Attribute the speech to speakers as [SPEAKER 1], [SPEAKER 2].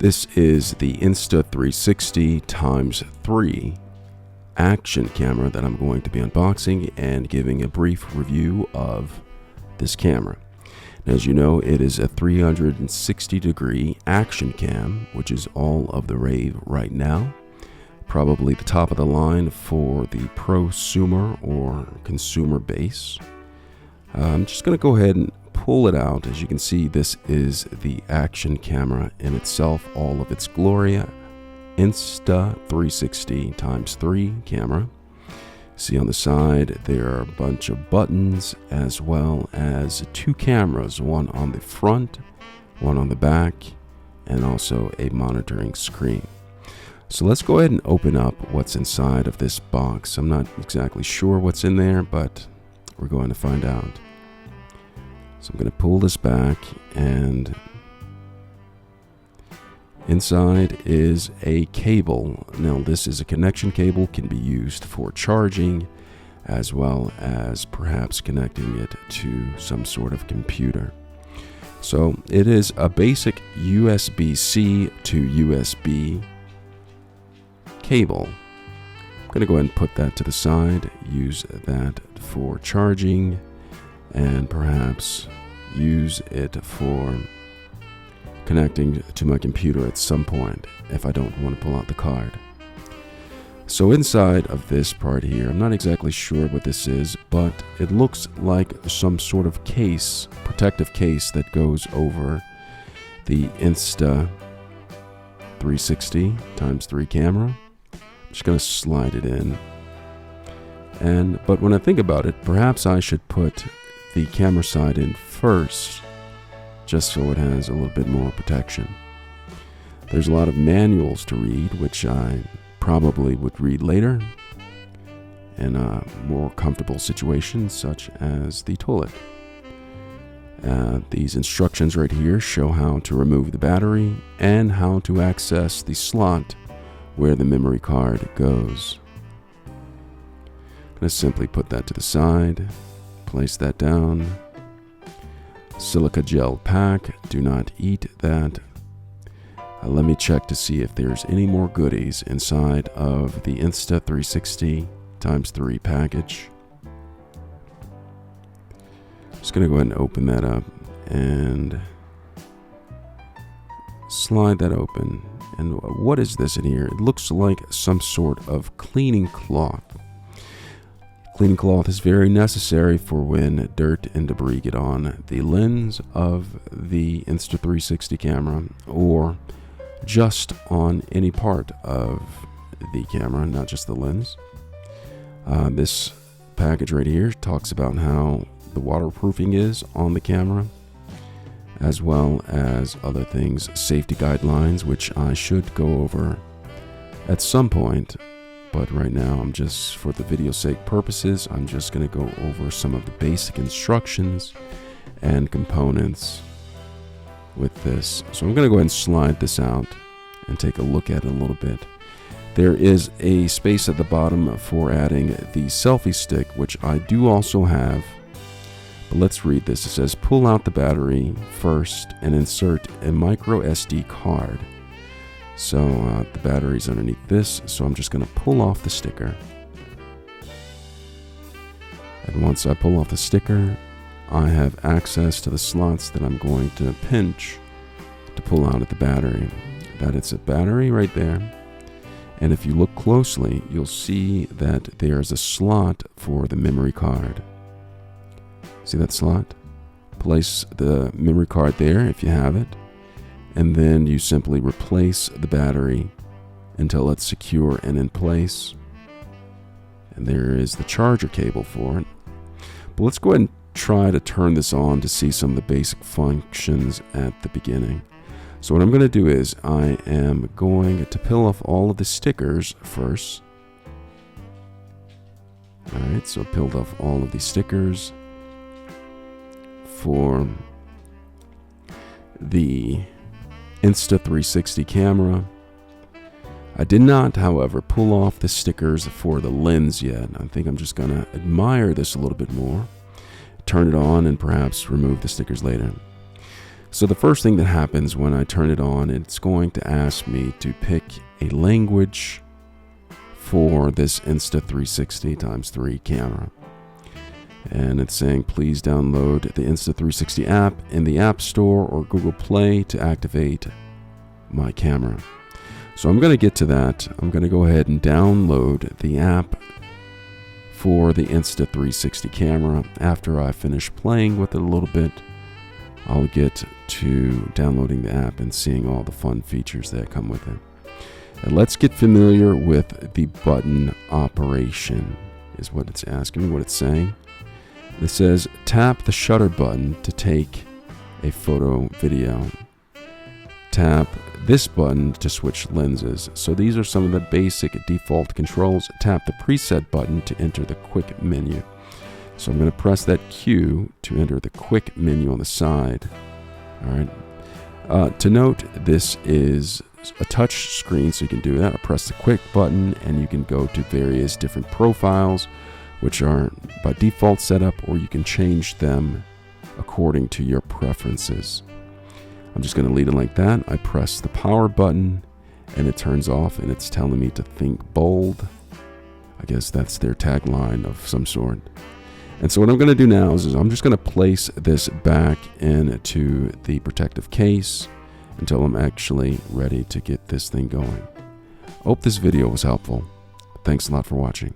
[SPEAKER 1] This is the Insta360 X3 action camera that I'm going to be unboxing and giving a brief review of this camera. As you know, it is a 360-degree action cam, which is all of the rave right now. Probably the top of the line for the prosumer or consumer base. I'm just going to go ahead and pull it out. As you can see, this is the action camera in itself, all of its glory. Insta360 X3 camera. See on the side there are a bunch of buttons as well as two cameras, one on the front, one on the back, and also a monitoring screen. So let's go ahead and open up what's inside of this box. I'm not exactly sure what's in there, but we're going to find out. So I'm going to pull this back, and inside is a cable. Now this is a connection cable, can be used for charging as well as perhaps connecting it to some sort of computer. So it is a basic USB-C to USB cable. I'm going to go ahead and put that to the side, use that for charging, and perhaps use it for connecting to my computer at some point if I don't want to pull out the card. So inside of this part here, I'm not exactly sure what this is, but it looks like some sort of case, protective case that goes over the Insta360 X3 camera. I'm just going to slide it in. But when I think about it, perhaps I should put the camera side in first, just so it has a little bit more protection. There's a lot of manuals to read, which I probably would read later in a more comfortable situation, such as the toilet. These instructions right here show how to remove the battery and how to access the slot where the memory card goes. I'm going to simply put that to the side. Place that down. Silica gel pack, do not eat that. Let me check to see if there's any more goodies inside of the Insta360 X3 package. Just gonna go ahead and open that up and slide that open. And what is this in here? It looks like some sort of cleaning cloth. Cleaning cloth is very necessary for when dirt and debris get on the lens of the Insta360 camera, or just on any part of the camera, not just the lens. This package right here talks about how the waterproofing is on the camera, as well as other things, safety guidelines, which I should go over at some point. But right now, I'm just, for the video sake purposes, I'm just going to go over some of the basic instructions and components with this. So I'm going to go ahead and slide this out and take a look at it a little bit. There is a space at the bottom for adding the selfie stick, which I do also have. But let's read this. It says, pull out the battery first and insert a micro SD card. So the battery's underneath this, so I'm just going to pull off the sticker. And once I pull off the sticker, I have access to the slots that I'm going to pinch to pull out at the battery. That it's a battery right there. And if you look closely, you'll see that there's a slot for the memory card. See that slot? Place the memory card there if you have it. And then you simply replace the battery until it's secure and in place. And there is the charger cable for it. But let's go ahead and try to turn this on to see some of the basic functions at the beginning. So what I'm going to do is I am going to peel off all of the stickers first. Alright, so I peeled off all of these stickers for the Insta360 camera. I did not, however, pull off the stickers for the lens yet. I think I'm just going to admire this a little bit more, turn it on, and perhaps remove the stickers later. So the first thing that happens when I turn it on, it's going to ask me to pick a language for this Insta360 X3 camera. And it's saying, please download the Insta360 app in the App Store or Google Play to activate my camera. So I'm going to get to that. I'm going to go ahead and download the app for the Insta360 camera. After I finish playing with it a little bit, I'll get to downloading the app and seeing all the fun features that come with it. And let's get familiar with the button operation, is what it's asking me, what it's saying. It says tap the shutter button to take a photo video. Tap this button to switch lenses. So these are some of the basic default controls. Tap the preset button to enter the quick menu. So I'm going to press that Q to enter the quick menu on the side. All right. To note, this is a touch screen, so you can do that. I press the quick button and you can go to various different profiles, which are by default set up, or you can change them according to your preferences. I'm just going to leave it like that. I press the power button and it turns off, and it's telling me to think bold. I guess that's their tagline of some sort. And so what I'm going to do now is I'm just going to place this back into the protective case until I'm actually ready to get this thing going. I hope this video was helpful. Thanks a lot for watching.